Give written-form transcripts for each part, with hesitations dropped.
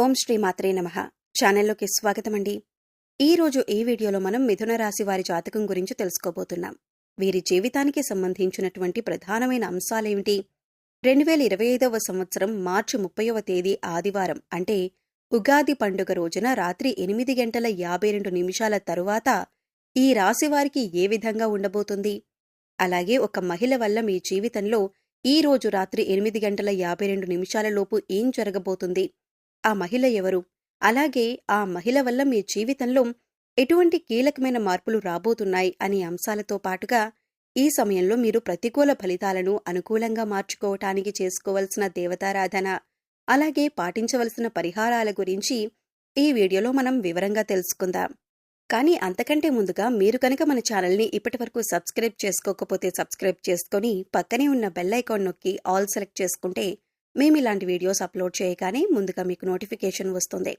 ఓం శ్రీ మాత్రే నమః. ఛానల్లోకి స్వాగతమండి. ఈరోజు ఈ వీడియోలో మనం మిథున రాశి వారి జాతకం గురించి తెలుసుకోబోతున్నాం. వీరి జీవితానికి సంబంధించినటువంటి ప్రధానమైన అంశాలేమిటి? 2025వ సంవత్సరం మార్చి 30వ తేదీ ఆదివారం అంటే ఉగాది పండుగ రోజున రాత్రి 8:52 తరువాత ఈ రాశి వారికి ఏ విధంగా ఉండబోతుంది? అలాగే ఒక మహిళ వల్ల మీ జీవితంలో ఈ రోజు రాత్రి 8:52 లోపు ఏం జరగబోతుంది? ఆ మహిళ ఎవరు? అలాగే ఆ మహిళ వల్ల మీ జీవితంలో ఎటువంటి కీలకమైన మార్పులు రాబోతున్నాయి అనే అంశాలతో పాటుగా ఈ సమయంలో మీరు ప్రతికూల ఫలితాలను అనుకూలంగా మార్చుకోవటానికి చేసుకోవలసిన దేవతారాధన, అలాగే పాటించవలసిన పరిహారాల గురించి ఈ వీడియోలో మనం వివరంగా తెలుసుకుందాం. కానీ అంతకంటే ముందుగా మీరు కనుక మన ఛానల్ని ఇప్పటివరకు సబ్స్క్రైబ్ చేసుకోకపోతే సబ్స్క్రైబ్ చేసుకొని పక్కనే ఉన్న బెల్ ఐకాన్ నొక్కి ఆల్ సెలెక్ట్ చేసుకుంటే మేము ఇలాంటి వీడియోస్ అప్లోడ్ చేయగానే ముందుగా మీకు నోటిఫికేషన్ వస్తుంది.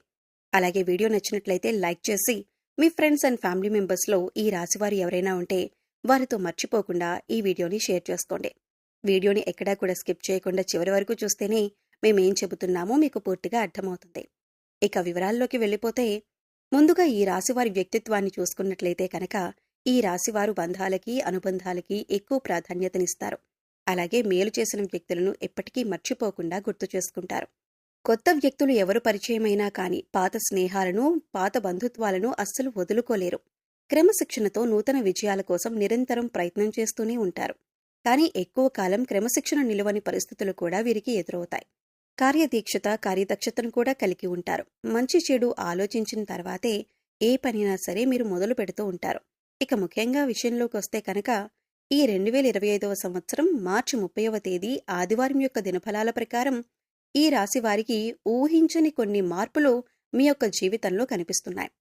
అలాగే వీడియో నచ్చినట్లయితే లైక్ చేసి మీ ఫ్రెండ్స్ అండ్ ఫ్యామిలీ మెంబర్స్లో ఈ రాశివారు ఎవరైనా ఉంటే వారితో మర్చిపోకుండా ఈ వీడియోని షేర్ చేసుకోండి. వీడియోని ఎక్కడా కూడా స్కిప్ చేయకుండా చివరి వరకు చూస్తేనే మేమేం చెబుతున్నామో మీకు పూర్తిగా అర్థమవుతుంది. ఇక వివరాల్లోకి వెళ్ళిపోతే ముందుగా ఈ రాశివారి వ్యక్తిత్వాన్ని చూసుకున్నట్లయితే కనుక ఈ రాశివారు బంధాలకి, అనుబంధాలకి ఎక్కువ ప్రాధాన్యతనిస్తారు. అలాగే మేలు చేసిన వ్యక్తులను ఎప్పటికీ మర్చిపోకుండా గుర్తు చేసుకుంటారు. కొత్త వ్యక్తులు ఎవరు పరిచయమైనా కానీ పాత స్నేహాలను, పాత బంధుత్వాలను అస్సలు వదులుకోలేరు. క్రమశిక్షణతో నూతన విజయాల కోసం నిరంతరం ప్రయత్నం చేస్తూనే ఉంటారు. కానీ ఎక్కువ కాలం క్రమశిక్షణ నిలువని పరిస్థితులు కూడా వీరికి ఎదురవుతాయి. కార్యదీక్షత, కార్యదక్షతను కూడా కలిగి ఉంటారు. మంచి చెడు ఆలోచించిన తర్వాతే ఏ పనైనా సరే మీరు మొదలు పెడుతూ ఉంటారు. ఇక ముఖ్యంగా విషయంలోకి వస్తే కనుక ఈ 2025వ సంవత్సరం మార్చి 30వ తేదీ ఆదివారం యొక్క దినఫలాల ప్రకారం ఈ రాశి వారికి ఊహించని కొన్ని మార్పులు మీ యొక్క జీవితంలో కనిపిస్తున్నాయి.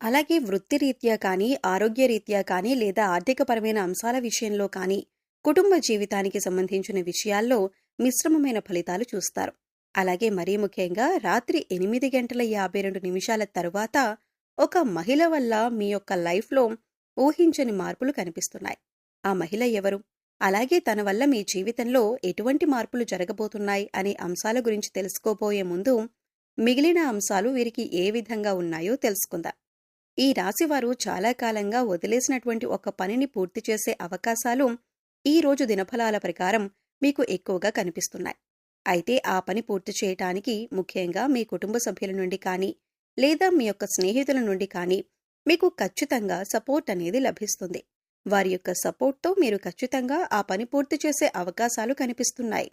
అలాగే వృత్తిరీత్యా కానీ, ఆరోగ్యరీత్యా కానీ, లేదా ఆర్థికపరమైన అంశాల విషయంలో కానీ, కుటుంబ జీవితానికి సంబంధించిన విషయాల్లో మిశ్రమమైన ఫలితాలు చూస్తారు. అలాగే మరీ ముఖ్యంగా రాత్రి 8:52 తరువాత ఒక మహిళ వల్ల మీ యొక్క లైఫ్లో ఊహించని మార్పులు కనిపిస్తున్నాయి. ఆ మహిళ ఎవరు? అలాగే తన వల్ల మీ జీవితంలో ఎటువంటి మార్పులు జరగబోతున్నాయి అనే అంశాల గురించి తెలుసుకోబోయే ముందు మిగిలిన అంశాలు వీరికి ఏ విధంగా ఉన్నాయో తెలుసుకుందాం. ఈ రాశివారు చాలా కాలంగా వదిలేసినటువంటి ఒక పనిని పూర్తి చేసే అవకాశాలు ఈ రోజు దినఫలాల ప్రకారం మీకు ఎక్కువగా కనిపిస్తున్నాయి. అయితే ఆ పని పూర్తి చేయటానికి ముఖ్యంగా మీ కుటుంబ సభ్యుల నుండి కానీ, లేదా మీ యొక్క స్నేహితుల నుండి కానీ మీకు ఖచ్చితంగా సపోర్ట్ అనేది లభిస్తుంది. వారి యొక్క సపోర్ట్తో మీరు ఖచ్చితంగా ఆ పని పూర్తి చేసే అవకాశాలు కనిపిస్తున్నాయి.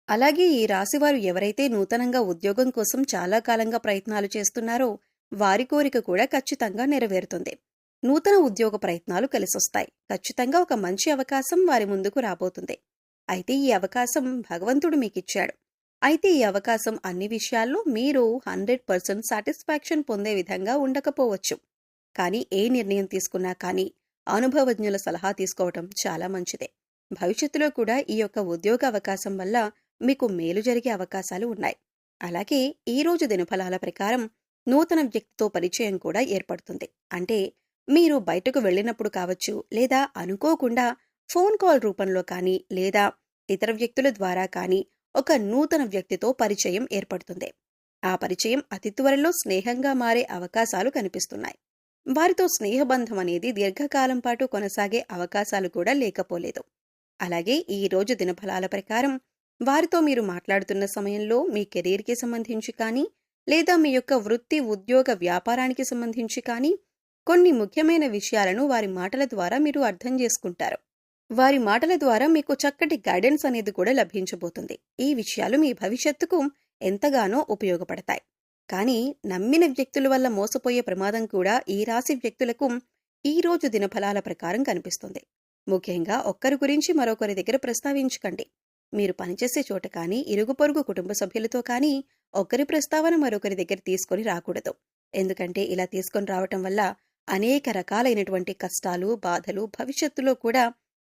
అలాగే ఈ రాశివారు ఎవరైతే నూతనంగా ఉద్యోగం కోసం చాలా కాలంగా ప్రయత్నాలు చేస్తున్నారో వారి కోరిక కూడా ఖచ్చితంగా నెరవేరుతుంది. నూతన ఉద్యోగ ప్రయత్నాలు కలిసొస్తాయి. ఖచ్చితంగా ఒక మంచి అవకాశం వారి ముందుకు రాబోతుంది. అయితే ఈ అవకాశం భగవంతుడు మీకిచ్చాడు. అయితే ఈ అవకాశం అన్ని విషయాల్లో మీరు 100% సాటిస్ఫాక్షన్ పొందే విధంగా ఉండకపోవచ్చు. కానీ ఏ నిర్ణయం తీసుకున్నా కానీ అనుభవజ్ఞుల సలహా తీసుకోవటం చాలా మంచిదే. భవిష్యత్తులో కూడా ఈ యొక్క ఉద్యోగ అవకాశం వల్ల మీకు మేలు జరిగే అవకాశాలు ఉన్నాయి. అలాగే ఈ రోజు దినఫలాల ప్రకారం నూతన వ్యక్తితో పరిచయం కూడా ఏర్పడుతుంది. అంటే మీరు బయటకు వెళ్ళినప్పుడు కావచ్చు, లేదా అనుకోకుండా ఫోన్ కాల్ రూపంలో కానీ, లేదా ఇతర వ్యక్తుల ద్వారా కానీ ఒక నూతన వ్యక్తితో పరిచయం ఏర్పడుతుంది. ఆ పరిచయం అతి త్వరలో స్నేహంగా మారే అవకాశాలు కనిపిస్తున్నాయి. వారితో స్నేహబంధం అనేది దీర్ఘకాలం పాటు కొనసాగే అవకాశాలు కూడా లేకపోలేదు. అలాగే ఈ రోజు దినఫలాల ప్రకారం వారితో మీరు మాట్లాడుతున్న సమయంలో మీ కెరీర్కి సంబంధించి కానీ, లేదా మీ యొక్క వృత్తి, ఉద్యోగ, వ్యాపారానికి సంబంధించి కానీ కొన్ని ముఖ్యమైన విషయాలను వారి మాటల ద్వారా మీరు అర్థం చేసుకుంటారు. వారి మాటల ద్వారా మీకు చక్కటి గైడెన్స్ అనేది కూడా లభించబోతుంది. ఈ విషయాలు మీ భవిష్యత్తుకు ఎంతగానో ఉపయోగపడతాయి. కానీ నమ్మిన వ్యక్తుల వల్ల మోసపోయే ప్రమాదం కూడా ఈ రాశి వ్యక్తులకు ఈ రోజు దినఫలాల ప్రకారం కనిపిస్తుంది. ముఖ్యంగా ఒక్కరి గురించి మరొకరి దగ్గర ప్రస్తావించకండి. మీరు పనిచేసే చోట కానీ, ఇరుగు పొరుగు కుటుంబ సభ్యులతో కానీ ఒకరి ప్రస్తావన మరొకరి దగ్గర తీసుకొని రాకూడదు. ఎందుకంటే ఇలా తీసుకొని రావటం వల్ల అనేక రకాలైనటువంటి కష్టాలు, బాధలు భవిష్యత్తులో కూడా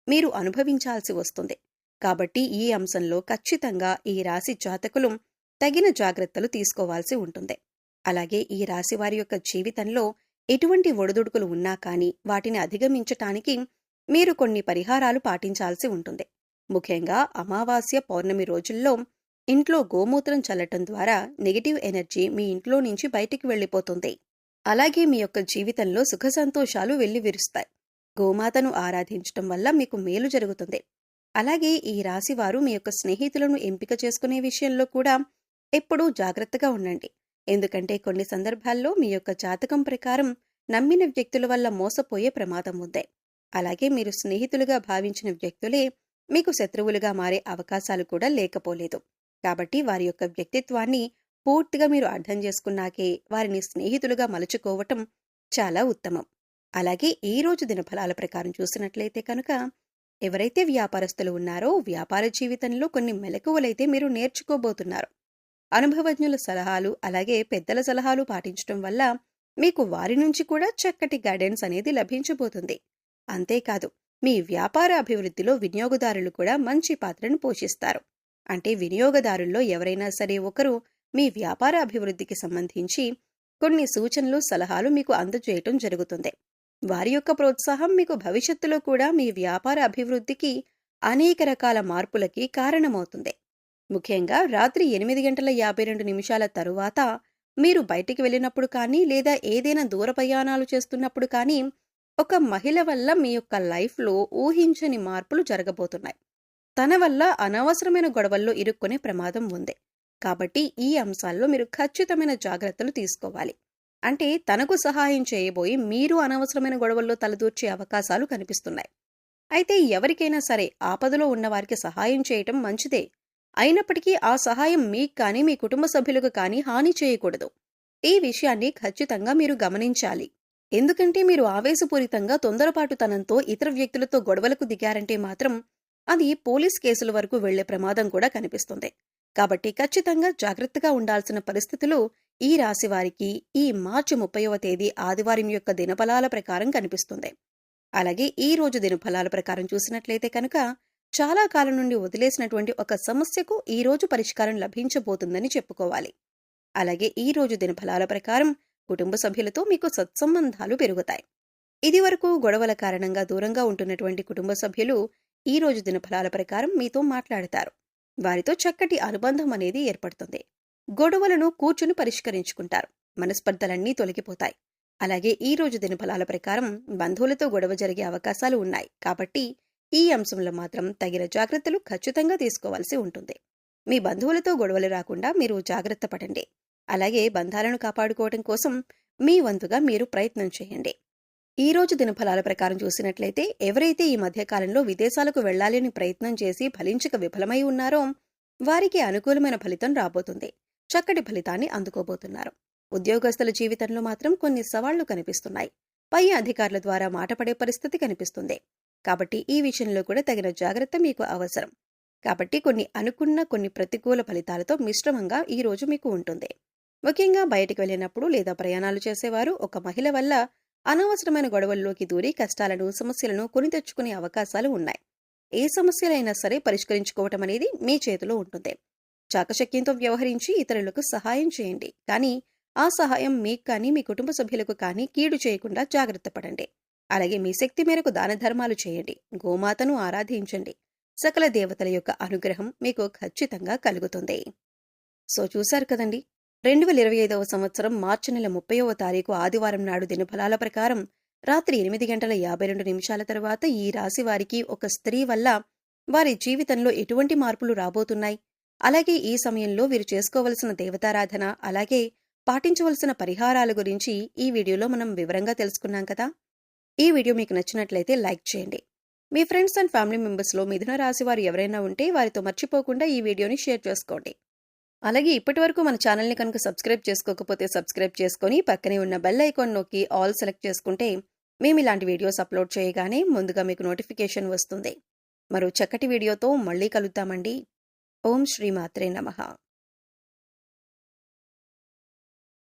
మీరు అనుభవించాల్సి వస్తుంది. కాబట్టి ఈ అంశంలో ఖచ్చితంగా ఈ రాశి జాతకులు తగిన జాగ్రత్తలు తీసుకోవాల్సి ఉంటుంది. అలాగే ఈ రాశి వారి యొక్క జీవితంలో ఎటువంటి ఒడిదుడుకులు ఉన్నా కానీ వాటిని అధిగమించటానికి మీరు కొన్ని పరిహారాలు పాటించాల్సి ఉంటుంది. ముఖ్యంగా అమావాస్య, పౌర్ణమి రోజుల్లో ఇంట్లో గోమూత్రం చల్లటం ద్వారా నెగటివ్ ఎనర్జీ మీ ఇంట్లో నుంచి బయటికి వెళ్ళిపోతుంది. అలాగే మీ యొక్క జీవితంలో సుఖ సంతోషాలు వెల్లివిరుస్తాయి. గోమాతను ఆరాధించటం వల్ల మీకు మేలు జరుగుతుంది. అలాగే ఈ రాశివారు మీ యొక్క స్నేహితులను ఎంపిక చేసుకునే విషయంలో కూడా ఎప్పుడూ జాగ్రత్తగా ఉండండి. ఎందుకంటే కొన్ని సందర్భాల్లో మీ యొక్క జాతకం ప్రకారం నమ్మిన వ్యక్తుల వల్ల మోసపోయే ప్రమాదం ఉంది. అలాగే మీరు స్నేహితులుగా భావించిన వ్యక్తులే మీకు శత్రువులుగా మారే అవకాశాలు కూడా లేకపోలేదు. కాబట్టి వారి యొక్క వ్యక్తిత్వాన్ని పూర్తిగా మీరు అర్థం చేసుకున్నాకే వారిని స్నేహితులుగా మలుచుకోవటం చాలా ఉత్తమం. అలాగే ఈ రోజు దినఫలాల ప్రకారం చూసినట్లయితే కనుక ఎవరైతే వ్యాపారస్తులు ఉన్నారో వ్యాపార జీవితంలో కొన్ని మెలకువలైతే మీరు నేర్చుకోబోతున్నారు. అనుభవజ్ఞుల సలహాలు అలాగే పెద్దల సలహాలు పాటించడం వల్ల మీకు వారి నుంచి కూడా చక్కటి గైడెన్స్ అనేది లభించబోతుంది. అంతేకాదు మీ వ్యాపార అభివృద్ధిలో వినియోగదారులు కూడా మంచి పాత్రను పోషిస్తారు. అంటే వినియోగదారుల్లో ఎవరైనా సరే ఒకరు మీ వ్యాపార అభివృద్ధికి సంబంధించి కొన్ని సూచనలు సలహాలు మీకు అందజేయటం జరుగుతుంది. వారి యొక్క ప్రోత్సాహం మీకు భవిష్యత్తులో కూడా మీ వ్యాపార అభివృద్ధికి అనేక రకాల మార్పులకి కారణమవుతుంది. ముఖ్యంగా రాత్రి 8:52 తరువాత మీరు బయటికి వెళ్ళినప్పుడు కానీ లేదా ఏదైనా దూర ప్రయాణాలు చేస్తున్నప్పుడు కానీ ఒక మహిళ వల్ల మీ యొక్క లైఫ్లో ఊహించని మార్పులు జరగబోతున్నాయి. తన వల్ల అనవసరమైన గొడవల్లో ఇరుక్కునే ప్రమాదం ఉంది. కాబట్టి ఈ అంశాల్లో మీరు ఖచ్చితమైన జాగ్రత్తలు తీసుకోవాలి. అంటే తనకు సహాయం చేయబోయి మీరు అనవసరమైన గొడవల్లో తలదూర్చే అవకాశాలు కనిపిస్తున్నాయి. అయితే ఎవరికైనా సరే ఆపదలో ఉన్నవారికి సహాయం చేయటం మంచిదే. అయినప్పటికీ ఆ సహాయం మీకు కానీ మీ కుటుంబ సభ్యులకు కానీ హాని చేయకూడదు. ఈ విషయాన్ని ఖచ్చితంగా మీరు గమనించాలి. ఎందుకంటే మీరు ఆవేశపూరితంగా తొందరపాటుతనంతో ఇతర వ్యక్తులతో గొడవలకు దిగారంటే మాత్రం అది పోలీస్ కేసుల వరకు వెళ్లే ప్రమాదం కూడా కనిపిస్తుంది. కాబట్టి ఖచ్చితంగా జాగ్రత్తగా ఉండాల్సిన పరిస్థితులు ఈ రాశివారికి ఈ మార్చి 30వ తేదీ ఆదివారం యొక్క దినఫలాల ప్రకారం కనిపిస్తుంది. అలాగే ఈ రోజు దినఫలాల ప్రకారం చూసినట్లయితే కనుక చాలా కాలం నుండి వదిలేసినటువంటి ఒక సమస్యకు ఈ రోజు పరిష్కారం లభించబోతుందని చెప్పుకోవాలి. అలాగే ఈ రోజు దినఫలాల ప్రకారం కుటుంబ సభ్యులతో మీకు సత్సంబంధాలు పెరుగుతాయి. ఇదివరకు గొడవల కారణంగా దూరంగా ఉంటున్నటువంటి కుటుంబ సభ్యులు ఈ రోజు దినఫలాల ప్రకారం మీతో మాట్లాడతారు. వారితో చక్కటి అనుబంధం అనేది ఏర్పడుతుంది. గొడవలను కూర్చుని పరిష్కరించుకుంటారు. మనస్పర్ధలన్నీ తొలగిపోతాయి. అలాగే ఈ రోజు దినఫలాల ప్రకారం బంధువులతో గొడవ జరిగే అవకాశాలు ఉన్నాయి. కాబట్టి ఈ అంశంలో మాత్రం తగిన జాగ్రత్తలు ఖచ్చితంగా తీసుకోవాల్సి ఉంటుంది. మీ బంధువులతో గొడవలు రాకుండా మీరు జాగ్రత్త పడండి. అలాగే బంధాలను కాపాడుకోవడం కోసం మీ వంతుగా మీరు ప్రయత్నం చేయండి. ఈ రోజు దినఫలాల ప్రకారం చూసినట్లయితే ఎవరైతే ఈ మధ్యకాలంలో విదేశాలకు వెళ్లాలని ప్రయత్నం చేసి ఫలించక విఫలమై ఉన్నారో వారికి అనుకూలమైన ఫలితం రాబోతుంది. చక్కటి ఫలితాన్ని అందుకోబోతున్నారు. ఉద్యోగస్తుల జీవితంలో మాత్రం కొన్ని సవాళ్లు కనిపిస్తున్నాయి. పై అధికారుల ద్వారా మాటపడే పరిస్థితి కనిపిస్తుంది. కాబట్టి ఈ విషయంలో కూడా తగిన జాగ్రత్త మీకు అవసరం. కాబట్టి కొన్ని అనుకున్న కొన్ని ప్రతికూల ఫలితాలతో మిశ్రమంగా ఈ రోజు మీకు ఉంటుంది. ముఖ్యంగా బయటికి వెళ్ళినప్పుడు లేదా ప్రయాణాలు చేసేవారు ఒక మహిళ వల్ల అనవసరమైన గొడవల్లోకి దూరి కష్టాలను సమస్యలను కొని తెచ్చుకునే అవకాశాలు ఉన్నాయి. ఏ సమస్యలైనా సరే పరిష్కరించుకోవటం అనేది మీ చేతిలో ఉంటుంది. చాకచక్యంతో వ్యవహరించి ఇతరులకు సహాయం చేయండి. కానీ ఆ సహాయం మీకు కానీ మీ కుటుంబ సభ్యులకు కానీ కీడు చేయకుండా జాగ్రత్త పడండి. అలాగే మీ శక్తి మేరకు దాన ధర్మాలు చేయండి. గోమాతను ఆరాధించండి. సకల దేవతల యొక్క అనుగ్రహం మీకు ఖచ్చితంగా కలుగుతుంది. సో చూశారు కదండి, 2025వ సంవత్సరం మార్చి నెల 30వ తారీఖు ఆదివారం నాడు దినఫలాల ప్రకారం రాత్రి 8:52 తర్వాత ఈ రాశి వారికి ఒక స్త్రీ వల్ల వారి జీవితంలో ఎటువంటి మార్పులు రాబోతున్నాయి, అలాగే ఈ సమయంలో వీరు చేసుకోవలసిన దేవతారాధన అలాగే పాటించవలసిన పరిహారాల గురించి ఈ వీడియోలో మనం వివరంగా తెలుసుకున్నాం కదా. ఈ వీడియో మీకు నచ్చినట్లయితే లైక్ చేయండి. మీ ఫ్రెండ్స్ అండ్ ఫ్యామిలీ మెంబర్స్లో మిథున రాశి వారు ఎవరైనా ఉంటే వారితో మర్చిపోకుండా ఈ వీడియోని షేర్ చేసుకోండి. అలాగే ఇప్పటివరకు మన ఛానల్ని కనుక సబ్స్క్రైబ్ చేసుకోకపోతే సబ్స్క్రైబ్ చేసుకొని పక్కనే ఉన్న బెల్ ఐకాన్ నొక్కి ఆల్ సెలెక్ట్ చేసుకుంటే మేము ఇలాంటి వీడియోస్ అప్లోడ్ చేయగానే ముందుగా మీకు నోటిఫికేషన్ వస్తుంది. మరో చక్కటి వీడియోతో మళ్ళీ కలుద్దామండి. ఓం శ్రీ మాత్రే నమః.